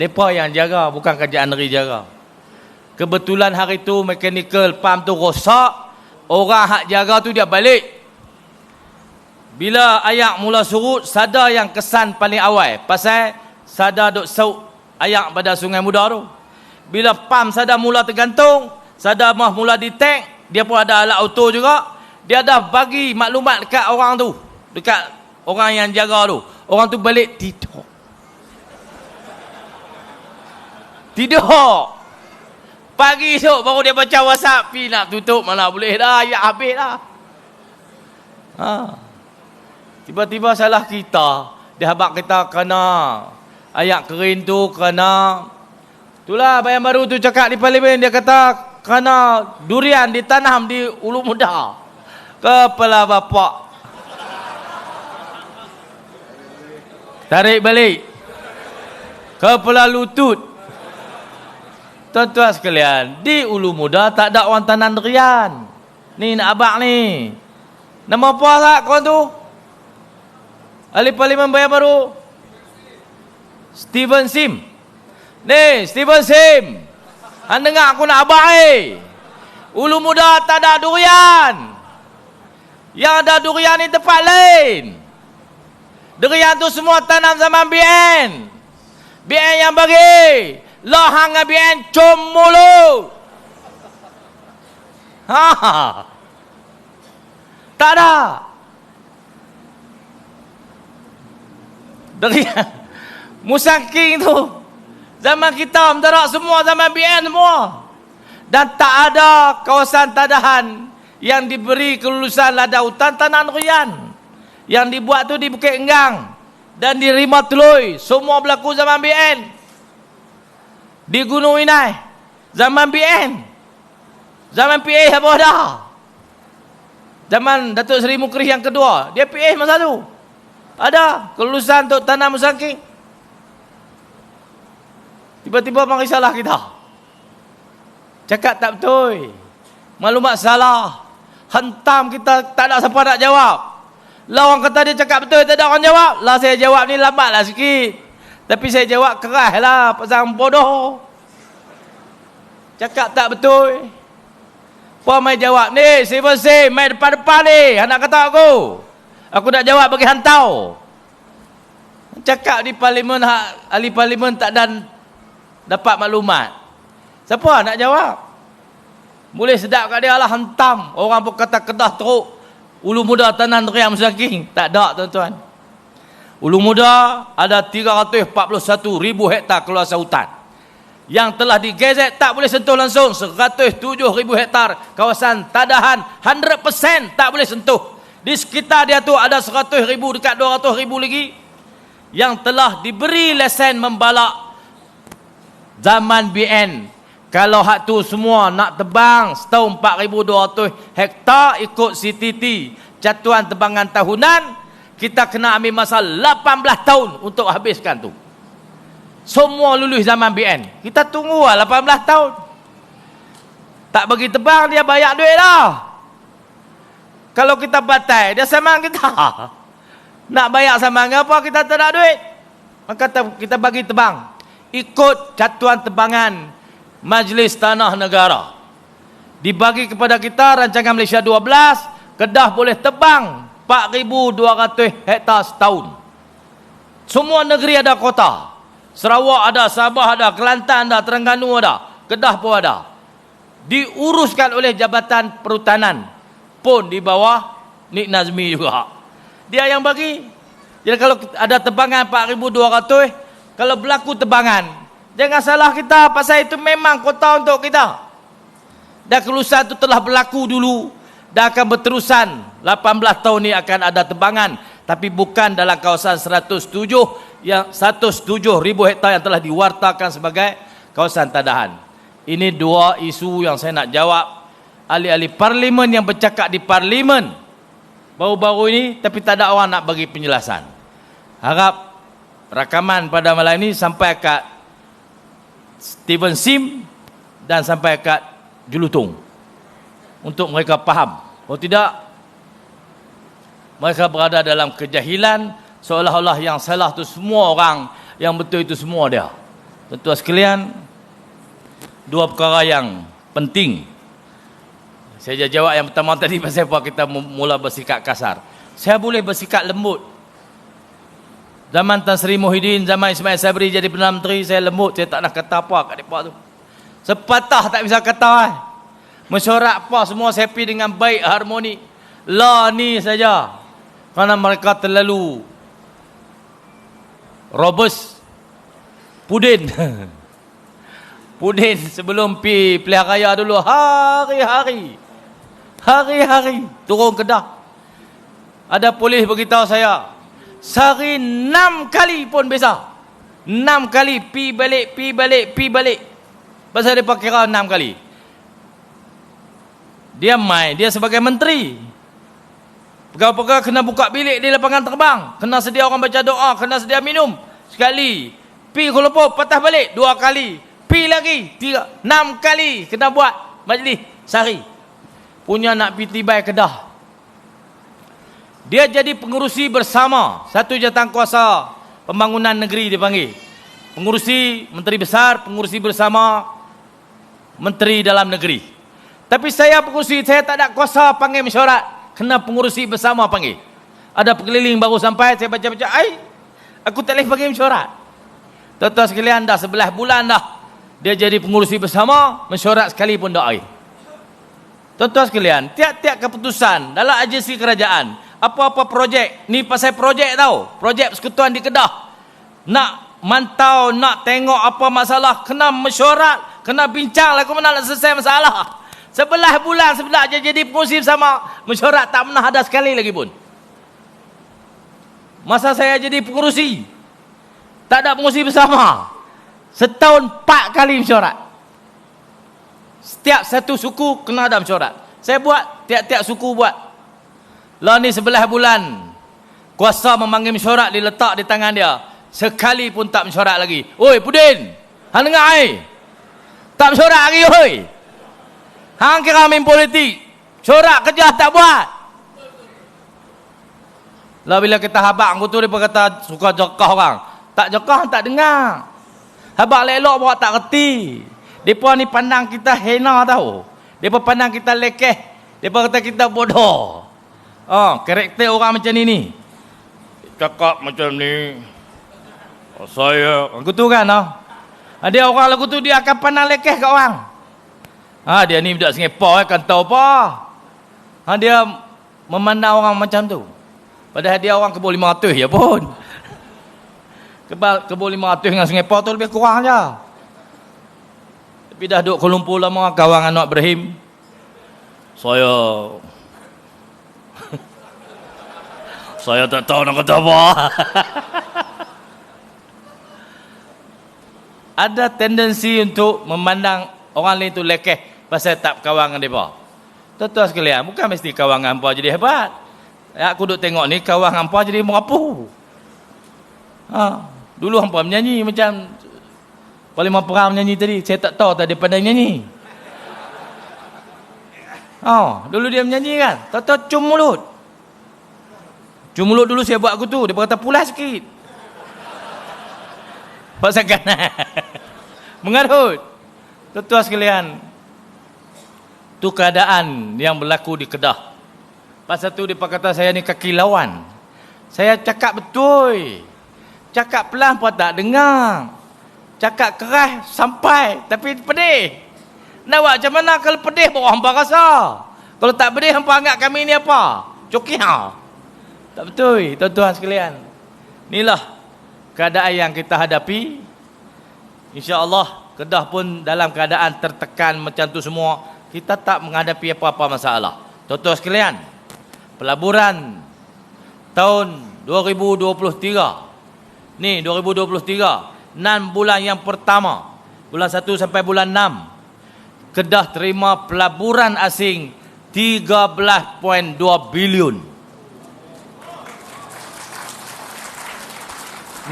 Mereka yang jaga, bukan kerajaan negeri jaga. Kebetulan hari tu mechanical pump tu rosak, orang hak jaga tu dia balik. Bila ayak mula surut, sadar yang kesan paling awal. Pasal sadar duk sauk ayak pada Sungai Muda tu. Bila pump sadar mula tergantung, sadar mah mula detect, dia pun ada alat auto juga. Dia dah bagi maklumat dekat orang tu, dekat orang yang jaga tu. Orang tu balik tidur. Tidur. Pagi esok baru dia baca WhatsApp. Pi nak tutup mana boleh dah. Ya habis dah. Tiba-tiba salah kita. Dia habak kita kena ayak kering tu, kena. Itulah Bayan Baru tu cakap di parlimen. Dia kata kena durian ditanam di Ulu Muda. Kepala bapak. Tarik balik. Kepala lutut. Tuan-tuan sekalian, di Ulu Muda tak ada orang tanam durian. Ni nak abang ni. Nama apa tak kawan tu? Ahli Parlimen Bayan Baru. Steven Sim. Ni, Steven Sim. Anda dengar aku nak abang Ulu Muda tak ada durian. Yang ada durian ni tempat lain. Durian tu semua tanam zaman BN. BN yang bagi. Lahang dengan BN cum mulut. Tak ada. Durian Musangking tu zaman kita mendarat semua, zaman BN semua. Dan tak ada kawasan tadahan yang diberi kelulusan lada hutan tanam durian. Yang dibuat tu di Bukit Enggang dan di Rimau Telui, semua berlaku zaman BN. Di Gunung Inai zaman BN. Zaman PA apa dah. Zaman Datuk Seri Mukri yang kedua, dia PA masa tu. Ada kelulusan untuk tanam musangking. Tiba-tiba mari salah kita. Cakap tak betul. Maklumat salah. Hentam kita, tak ada siapa nak jawab. Lah orang kata dia cakap betul, tak ada orang jawab. Lah saya jawab ni lambatlah sikit. Tapi saya jawab keras lah, pasal bodoh. Cakap tak betul. Puan mai jawab, ni si mai depan-depan ni, anak kata aku. Aku nak jawab bagi hantau. Cakap di parlimen, ahli parlimen tak dan dapat maklumat. Siapa nak jawab? Boleh sedap kat dia lah, hentam. Orang pun kata Kedah teruk. Ulu Muda tanam durian musangking. Tak ada tuan-tuan. Ulu Muda ada 341,000 hektar kawasan hutan. Yang telah digezet tak boleh sentuh langsung. 107,000 hektar kawasan tadahan 100% tak boleh sentuh. Di sekitar dia tu ada 100,000 dekat 200,000 lagi yang telah diberi lesen membalak zaman BN. Kalau hak tu semua nak tebang setahun 4,200 hektar ikut CTT, Catuan Tebangan Tahunan, kita kena ambil masa 18 tahun untuk habiskan tu. Semua lulus zaman BN. Kita tunggu lah 18 tahun. Tak bagi tebang, dia bayar duit lah. Kalau kita batai, dia samang kita. Nak bayar samang apa, kita tak ada duit. Maka kita bagi tebang. Ikut Catuan Tebangan Majlis Tanah Negara. Dibagi kepada kita rancangan Malaysia 12, Kedah boleh tebang 4,200 hektar setahun. Semua negeri ada kota. Sarawak ada, Sabah ada, Kelantan ada, Terengganu ada, Kedah pun ada. Diuruskan oleh Jabatan Perhutanan pun di bawah Nik Nazmi juga. Dia yang bagi. Jadi kalau ada tebangan 4,200, kalau berlaku tebangan, jangan salah kita, pasal itu memang kota untuk kita. Dan kelulusan itu telah berlaku dulu dan akan berterusan. 18 tahun ni akan ada tebangan, tapi bukan dalam kawasan 107,000 hektar yang telah diwartakan sebagai kawasan tadahan. Ini dua isu yang saya nak jawab. Ahli-ahli parlimen yang bercakap di parlimen baru-baru ini, tapi tak ada orang nak bagi penjelasan. Harap rakaman pada malam ini sampai kat Steven Sim dan sampai kat Julutong untuk mereka faham. Kalau tidak, mereka berada dalam kejahilan, seolah-olah yang salah tu semua orang, yang betul itu semua dia. Tuan-tuan sekalian, dua perkara yang penting. Saya jawab yang pertama tadi pasal apa kita mula bersikap kasar. Saya boleh bersikap lembut. Zaman Tan Sri Muhyiddin, zaman Ismail Sabri jadi Perdana Menteri, saya lembut, saya tak nak kata apa kat mereka tu. Sepatah tak bisa kata. Mesyuarat apa semua happy dengan baik, harmoni. Lah ni saja. Kerana mereka terlalu robust. Pudin. Pudin sebelum pi pilihan raya dulu hari-hari turun Kedah. Ada polis beritahu saya, sehari 6 kali pun bisa. 6 kali pi balik. Pasal dia kira 6 kali. Dia main, dia sebagai menteri. Pegawai-pegawai kena buka bilik di lapangan terbang, kena sedia orang baca doa, kena sedia minum. Sekali. Pi Kuala Lumpur, patah balik 2 kali. Pi lagi 6 kali kena buat majlis sehari. Punya nak pi tibai Kedah. Dia jadi pengurusi bersama satu jawatankuasa pembangunan negeri dipanggil. Pengurusi menteri besar, pengurusi bersama menteri dalam negeri. Tapi saya pengurusi, saya tak ada kuasa panggil mesyuarat. Kena pengurusi bersama panggil. Ada pengeliling baru sampai, saya baca-baca, aku tak boleh panggil mesyuarat. Tuan-tuan sekalian, dah 11 bulan dah dia jadi pengurusi bersama, mesyuarat sekali pun tak ada. Tuan-tuan sekalian, tiap-tiap keputusan dalam agensi kerajaan, apa-apa projek, ni pasal projek tau, projek persekutuan di Kedah, nak mantau, nak tengok apa masalah, kena mesyuarat, kena bincang lah, mana nak selesai masalah. 11 bulan sebelah jadi pengurusi bersama, mesyuarat tak pernah ada sekali lagi pun. Masa saya jadi pengurusi, tak ada pengurusi bersama, setahun 4 kali mesyuarat. Setiap satu suku kena ada mesyuarat. Saya buat, tiap-tiap suku buat. Lah ni 11 bulan, kuasa memanggil mesyuarat diletak di tangan dia. Sekali pun tak mesyuarat lagi. Oi Pudin, hang dengar tak mesyuarat lagi oi. Hang kira main politik, mesyuarat kerja tak buat. Lah bila kita habaq tu dia kata suka jokah orang. Tak jokah tak dengar. Habaq lelok bawa tak reti. Depa ni pandang kita hina tahu. Depa pandang kita lekeh. Depa kata kita bodoh. Karakter orang macam ni. Cakap macam ni. Saya aku tu kan dia orang lagu tu dia akan pandang lekeh kat orang. Dia ni budak Singapura kan tahu apa. Dia memandang orang macam tu. Padahal dia orang kebun 500 ya pun. Kebun 500 dengan Singapura tu lebih kurang je. Tapi dah duduk Kuala Lumpur lama, kawan anak Ibrahim. Saya tak tahu nak kata apa. Ada tendensi untuk memandang orang lain tu lekeh pasal tak kawan dengan mereka. Tuan-tuan sekalian, bukan mesti kawan dengan hampa jadi hebat. Aku duduk tengok ni, kawan hampa jadi merapu. Dulu hampa menyanyi macam Parlimen Perang menyanyi tadi. Saya tak tahu tadi pandai nyanyi. Dulu dia menyanyi kan. Tuan-tuan cium mulut. Cium mulut dulu saya buat aku tu. Dia berkata pulas sikit. Pasal kanan. Mengarut. Tuan-tuan sekalian, tu keadaan yang berlaku di Kedah. Pasal tu dia kata saya ni kaki lawan. Saya cakap betul. Cakap pelan pun tak dengar. Cakap keras sampai tapi pedih. Nak buat macam mana kalau pedih bawa hampa rasa? Kalau tak pedih hampa anggap kami ni apa? Cokiah. Tak betul, tuan-tuan sekalian. Inilah keadaan yang kita hadapi. InsyaAllah Kedah pun dalam keadaan tertekan macam tu semua. Kita tak menghadapi apa-apa masalah. Tuan-tuan sekalian, pelaburan tahun 2023 ni 2023 6 bulan yang pertama, bulan 1 sampai bulan 6, Kedah terima pelaburan asing 13.2 bilion.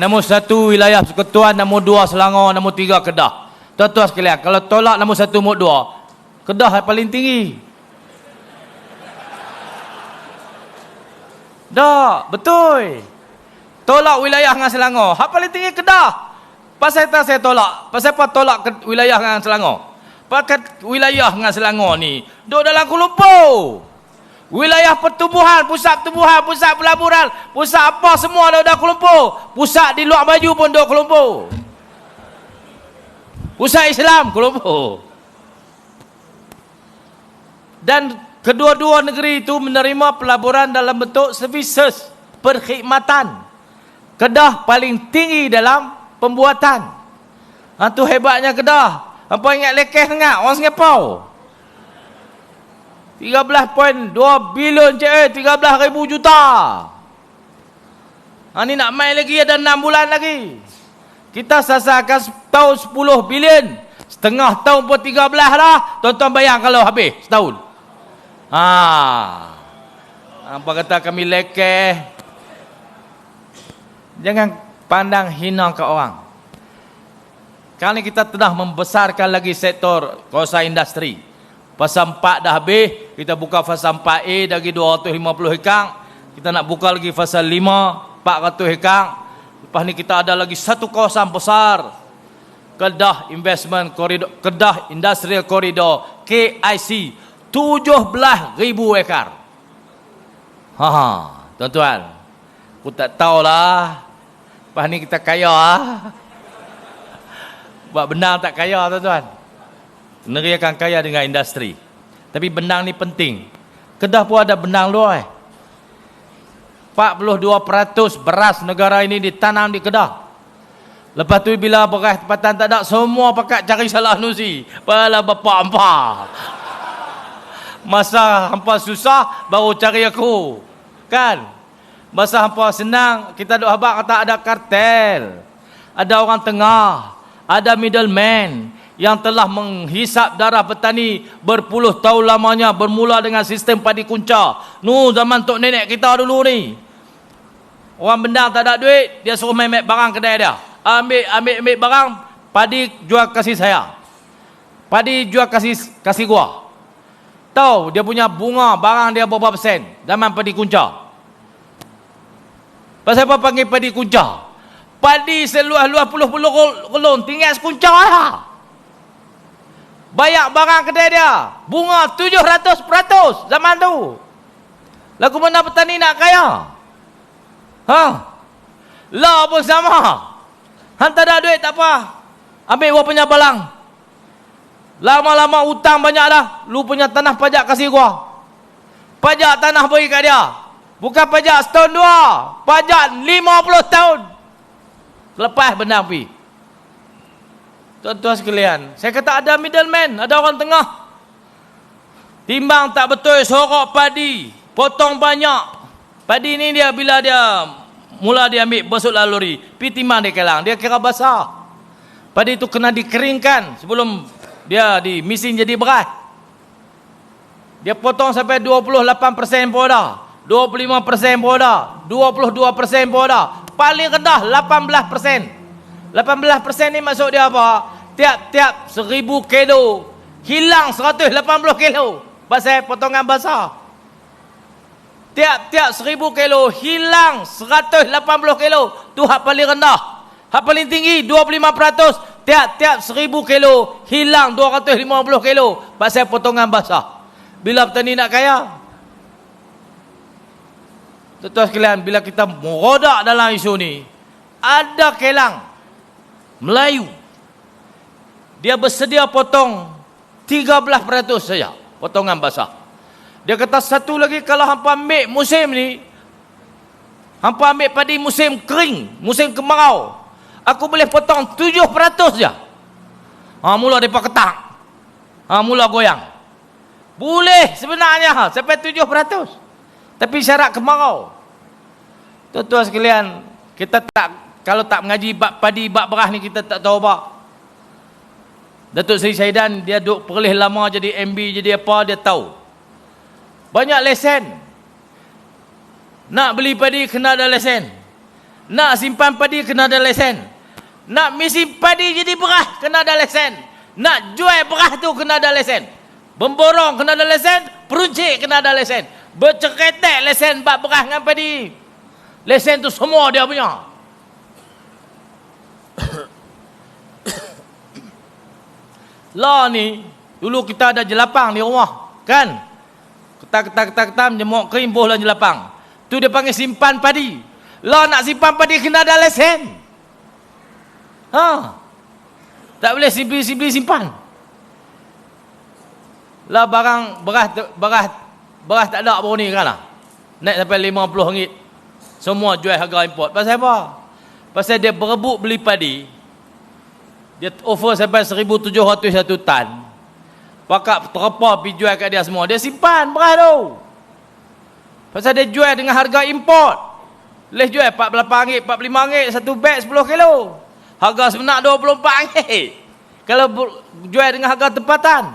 Nombor 1 wilayah persekutuan, nombor 2 Selangor, nombor 3 Kedah. Tuan-tuan sekalian, kalau tolak nombor 1, nombor 2, Kedah yang paling tinggi. Dah, betul. Tolak wilayah dengan Selangor, hak paling tinggi Kedah. Pasal tak saya tolak? Pasal apa tolak ke wilayah dengan Selangor? Pakat wilayah dengan Selangor ni duduk dalam Kuala Lumpur. Wilayah pertubuhan, pusat pertubuhan, pusat pelaburan, pusat apa semua duduk Kuala Lumpur. Pusat di luar baju pun duduk Kuala Lumpur. Pusat Islam Kuala Lumpur. Dan kedua-dua negeri itu menerima pelaburan dalam bentuk services, perkhidmatan. Kedah paling tinggi dalam pembuatan. Itu hebatnya Kedah. Apa ingat lekeh sangat orang Singapura? 13.2 bilion 13,000 juta. Ni nak main lagi ada 6 bulan lagi. Kita sasarkan tahun 10 bilion. Setengah tahun pun 13 dah. Tuan-tuan bayang kalau habis setahun. Apa kata kami lekeh. Jangan pandang hina ke orang. Kali kita telah membesarkan lagi sektor kawasan industri. Fasa 4 dah habis, kita buka fasa 4A lagi 250 hektar. Kita nak buka lagi fasa 5, 400 hektar. Lepas ni kita ada lagi satu kawasan besar. Kedah Investment Corridor, Kedah Industrial Corridor, KIC, 17,000 hektar. Tuan-tuan, aku tak tahulah. Lepas ni kita kaya Buat benang tak kaya tuan-tuan. Negeri akan kaya dengan industri. Tapi benang ni penting. Kedah pun ada benang luar. 42% beras negara ini ditanam di Kedah. Lepas tu bila beras tempatan tak ada, semua pakat cari salah nusi. Pala bapak hampa. Masa hampa susah baru cari aku. Kan? Masa hampa senang kita duk habaq kata ada kartel. Ada orang tengah. Ada middleman yang telah menghisap darah petani berpuluh tahun lamanya, bermula dengan sistem padi kunca. Zaman tok nenek kita dulu ni. Orang bendang tak ada duit, dia suruh memek barang kedai dia. Ambil barang, padi jual kasih saya. Padi jual kasih gua. Tahu dia punya bunga barang dia berapa persen zaman padi kunca. Pasal apa panggil padi kunca? Padi seluas-luas puluh-puluh kolon tinggal sekunca lah. Bayar barang kedai dia. Bunga 700% zaman tu. Lagu mana petani nak kaya? Lah pun sama. Hantar dah duit tak apa. Ambil gua punya balang. Lama-lama hutang banyak dah. Lu punya tanah pajak kasih gua. Pajak tanah bagi kat dia. Bukan pajak setahun dua. Pajak 50 tahun. Lepas benang pi. Tuan-tuan sekalian, saya kata ada middleman, ada orang tengah. Timbang tak betul sorok padi, potong banyak. Padi ni dia bila dia mula dia ambil besuk laluri, pi timbang dia kelang, dia kira basah. Padi itu kena dikeringkan sebelum dia di mesin jadi beras. Dia potong sampai 28% pun dah, 25% pun dah, 22% pun dah. Paling rendah 18%. 18% ni maksud dia apa? Tiap-tiap 1,000 kilo hilang 180 kilo. Pasal potongan basah. Tiap-tiap 1,000 kilo hilang 180 kilo. Tu hak paling rendah. Hak paling tinggi 25%. Tiap-tiap 1,000 kilo hilang 250 kilo. Pasal potongan basah. Bila petani nak kaya? Tuan-tuan sekalian, bila kita merodak dalam isu ni, ada kelang Melayu, dia bersedia potong 13% saja potongan basah. Dia kata satu lagi, kalau hampa ambil musim ni, hampa ambil padi musim kering, musim kemarau, aku boleh potong 7% saja. Mula mereka ketak, mula goyang. Boleh sebenarnya sampai 7%. Tapi syarat kemarau. Tuan-tuan sekalian, kita tak, kalau tak mengaji bab padi, bab beras ni kita tak tahu apa. Datuk Seri Syahidan, dia duk perlih lama jadi MB, jadi apa, dia tahu. Banyak lesen. Nak beli padi kena ada lesen. Nak simpan padi kena ada lesen. Nak mesin padi jadi beras kena ada lesen. Nak jual beras tu kena ada lesen. Memborong kena ada lesen. Peruncik kena ada lesen. Berceketek lesen bab beras dengan padi. Lesen tu semua dia punya. Lah ni, dulu kita ada jelapang di rumah, kan? Ketak jemuk kering boh lah jelapang. Tu dia panggil simpan padi. Lah nak simpan padi kena ada lesen. Tak boleh simply simpan. Lah barang beras tak ada baru ni kan lah. Naik sampai RM50. Semua jual harga import. Pasal apa? Pasal dia berebut beli padi. Dia offer sampai 1,700 satu tan. Pakak terpa pergi jual kat dia semua. Dia simpan beras tu. Pasal dia jual dengan harga import. Boleh jual RM48, RM45 satu beg 10 kilo. Harga sebenar RM24. Kalau jual dengan harga tempatan.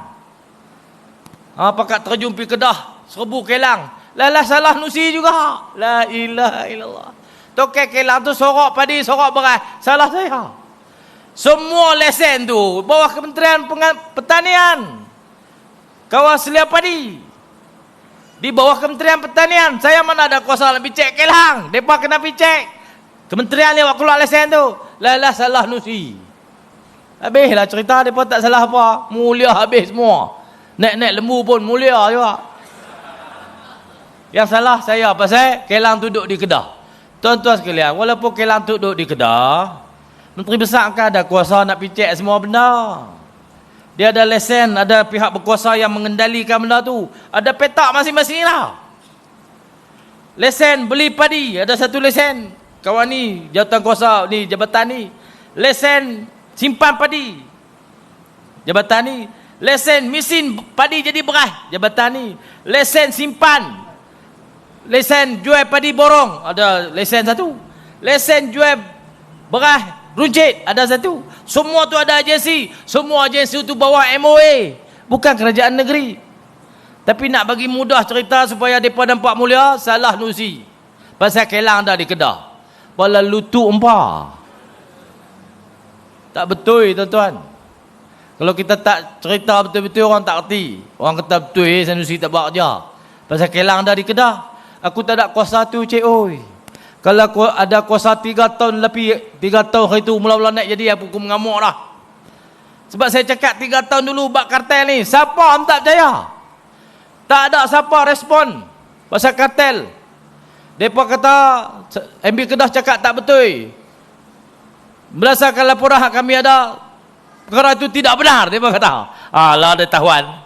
Pakak terjun pergi Kedah, Serbu Kelang. Lah salah nusi juga. La ilaha illallah. Tokai Kelang tu sorok padi, sorok beras. Salah saya. Semua lesen tu bawah Kementerian Pertanian. Kawas selia padi. Di bawah Kementerian Pertanian. Saya mana ada kuasa nak picek Kelang. Mereka kena picek. Kementerian ni awak keluar lesen tu. Lah salah nusi. Habislah cerita. Mereka tak salah apa. Mulia habis semua. Naik lembu pun mulia juga. Yang salah saya pasal Kelang tu duduk di Kedah. Tuan-tuan sekalian, walaupun Kelang tu duduk di Kedah, Menteri Besar kan ada kuasa nak picek semua benda. Dia ada lesen, ada pihak berkuasa yang mengendalikan benda tu. Ada petak masing-masing lah. Lesen beli padi, ada satu lesen. Kawan ni, jawatan kuasa ni, jabatan ni. Lesen simpan padi, jabatan ni. Lesen mesin padi jadi beras, jabatan ni. Lesen simpan, lesen jual padi borong, ada lesen satu. Lesen jual beras runcit, ada satu. Semua tu ada agensi. Semua agensi tu bawah MOA. Bukan kerajaan negeri. Tapi nak bagi mudah cerita supaya mereka nampak mulia, salah nusi. Pasal Kelang dah di Kedah. Bala lutu empa. Tak betul tuan-tuan. Kalau kita tak cerita betul-betul, orang tak erti. Orang kata betul Sanusi tak buat kerja. Pasal Kelang dah di Kedah. Aku tak ada kuasa tu cik oi. Kalau aku ada kuasa 3 tahun lebih, 3 tahun hari tu mula-mula naik jadi aku mengamuk dah. Sebab saya cakap 3 tahun dulu bak kartel ni, siapa tak percaya? Tak ada siapa respon pasal kartel. Mereka kata MB Kedah cakap tak betul. Berdasarkan laporan kami ada, perkara itu tidak benar. Mereka kata lah ada tahuan.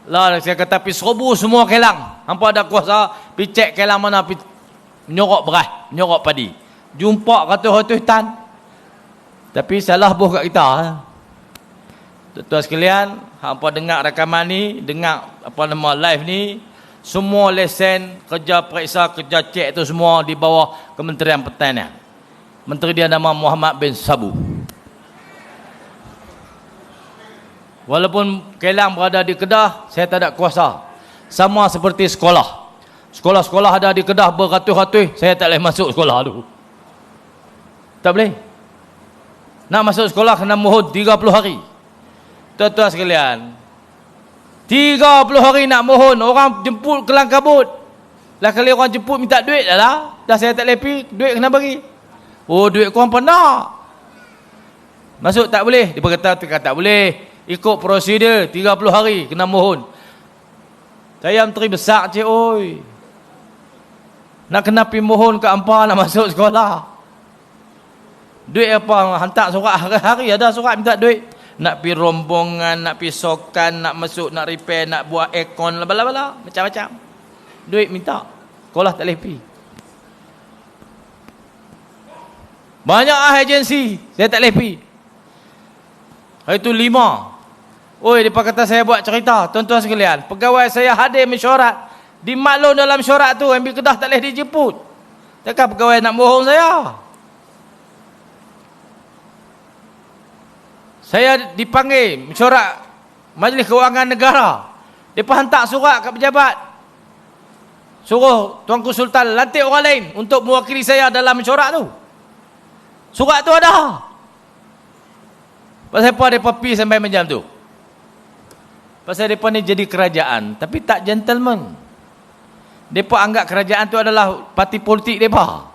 Lah saya kata pergi Serbu semua Kelang. Hampa ada kuasa pergi cek Kelang mana pergi menyorok beras, menyorok padi. Jumpa ratus-ratus tan. Tapi salah buh kat kita. Tuan-tuan sekalian, hampa dengar rakaman ni, dengar live ni, semua lesen, kerja periksa, kerja cek tu semua di bawah Kementerian Pertanian. Menteri dia nama Muhammad bin Sabu. Walaupun Kelang berada di Kedah, saya tak ada kuasa. Sama seperti sekolah. Sekolah-sekolah ada di Kedah beratus-ratus, saya tak boleh masuk sekolah tu. Tak boleh. Nak masuk sekolah kena mohon 30 hari. Tuan-tuan sekalian, 30 hari nak mohon, orang jemput kelang kabut. Lah kali orang jemput minta duit lah. Dah saya tak boleh pergi, duit kena bagi. Oh, duit korang pandang. Masuk tak boleh. Dia berkata tak boleh. Ikut prosedur 30 hari kena mohon. Saya Menteri Besar cik oi. Nak kena pergi mohon ke hampa nak masuk sekolah. Duit apa? Hantar surat hari-hari ada surat minta duit. Nak pergi rombongan, nak pergi sokan, nak masuk, nak repair, nak buat aircon, bala-bala, macam-macam. Duit minta. Sekolah tak boleh pergi. Banyak agensi, saya tak boleh pergi. Hari tu 5. Oi, dia kata saya buat cerita. Tuan-tuan sekalian, pegawai saya hadir mesyuarat. Dimaklum dalam syuarat tu, MB Kedah tak boleh dijemput. Takkan pegawai nak bohong saya? Saya dipanggil mesyuarat Majlis Kewangan Negara. Dia hantar surat ke pejabat. Suruh Tuanku Sultan lantik orang lain untuk mewakili saya dalam mesyuarat tu. Surat tu ada. Pasal apa mereka pergi sampai macam tu? Pasal mereka ni jadi kerajaan, tapi tak gentleman. Mereka anggap kerajaan tu adalah parti politik mereka.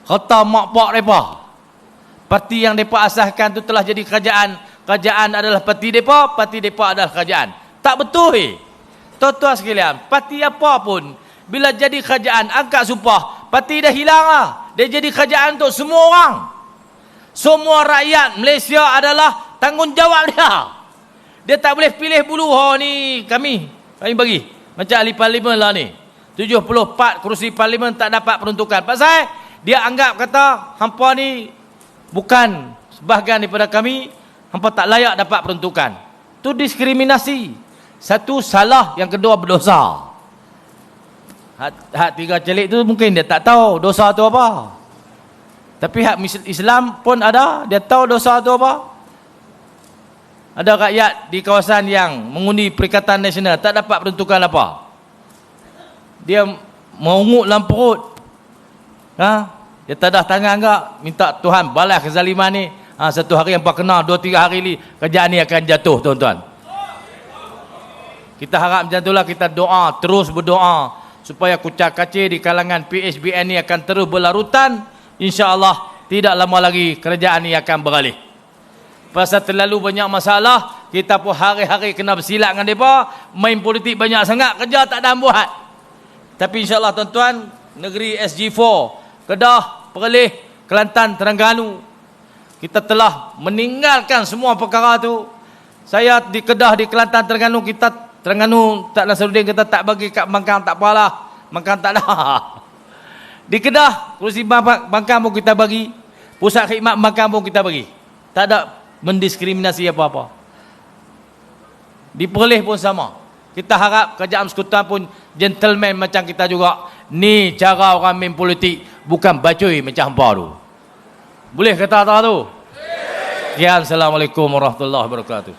Kata mak pak mereka. Parti yang mereka asaskan tu telah jadi kerajaan kerajaan adalah parti depa adalah kerajaan. Tak betul. Tuan-tuan sekalian, parti apa pun bila jadi kerajaan angkat sumpah, parti dah hilang lah. Dia jadi kerajaan untuk semua orang. Semua rakyat Malaysia adalah tanggungjawab dia. Dia tak boleh pilih bulu, ni kami bagi. Macam ahli parlimen lah ni. 74 kerusi parlimen tak dapat peruntukan. Pasal dia anggap kata hampa ni bukan sebahagian daripada kami, hampa tak layak dapat peruntukan. Tu diskriminasi. Satu salah, yang kedua berdosa. Hak tiga celik tu mungkin dia tak tahu dosa tu apa. Tapi hak Islam pun ada, dia tahu dosa tu apa. Ada rakyat di kawasan yang mengundi Perikatan Nasional tak dapat peruntukan apa. Dia mengungut dalam perut. Dia tadah tangan enggak, minta Tuhan balas kezaliman ni. Satu hari hampa kena, 2-3 hari ni kerajaan ni akan jatuh, tuan-tuan. Kita harap macam itulah, kita doa, terus berdoa supaya kucak-kacir di kalangan PHBN ni akan terus berlarutan. InsyaAllah tidak lama lagi kerajaan ni akan beralih. Pasal terlalu banyak masalah, kita pun hari-hari kena bersilat dengan mereka, main politik banyak sangat, kerja tak ada buat. Tapi insyaAllah tuan-tuan, negeri SG4, Kedah, Perlis, Kelantan, Terengganu, kita telah meninggalkan semua perkara tu. Saya di Kedah, di Kelantan, Terengganu, Terengganu tak Nasruddin kita tak bagi kat Bangkang, tak apalah, Bangkang tak ada. Di Kedah, kerusi Bangkang pun kita bagi, pusat khidmat Bangkang pun kita bagi. Tak ada mendiskriminasi apa-apa. Di Perlis pun sama. Kita harap kerajaan persekutuan pun gentleman macam kita juga. Ni cara orang main politik, bukan bacoi macam hampa tu. Boleh kata tu? Sekian, Assalamualaikum warahmatullahi wabarakatuh.